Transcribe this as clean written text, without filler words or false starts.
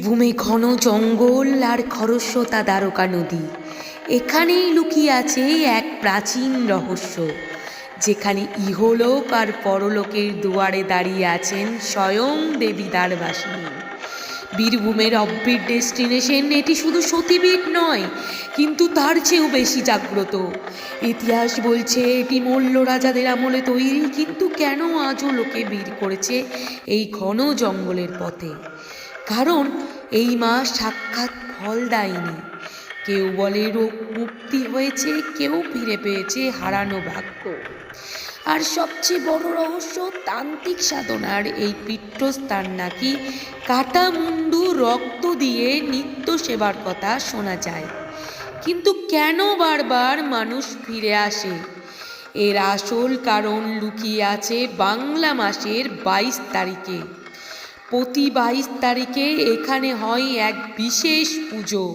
বীরভূমে ঘন জঙ্গল আর খরস্রোতা দ্বারকা নদী। এখানেই লুকিয়ে আছে এক প্রাচীন রহস্য, যেখানে ইহলোক আর পরলোকের দুয়ারে দাঁড়িয়ে আছেন স্বয়ং দেবী দ্বারবাসিনী। বীরভূমের অফবিট ডেস্টিনেশন এটি শুধু সতীপীঠ নয়, কিন্তু তার চেয়েও বেশি জাগ্রত। ইতিহাস বলছে এটি মল্ল রাজাদের আমলে তৈরি, কিন্তু কেন আজও লোকে ভিড় করেছে এই ঘন জঙ্গলের পথে? কারণ এই মা সাক্ষাৎ ফল দেয়নি। কেউ বলে রোগ মুক্তি হয়েছে, কেউ ফিরে পেয়েছে হারানো ভাগ্য। আর সবচেয়ে বড় রহস্য, তান্ত্রিক সাধনার এই পীঠস্থান নাকি কাটা মুন্ডু রক্ত দিয়ে নিত্য সেবার কথা শোনা যায়। কিন্তু কেন বারবার মানুষ ফিরে আসে? এর আসল কারণ লুকিয়ে আছে বাংলা মাসের 22 তারিখে। প্রতি 22 তারিখে এখানে হয় এক বিশেষ পুজো।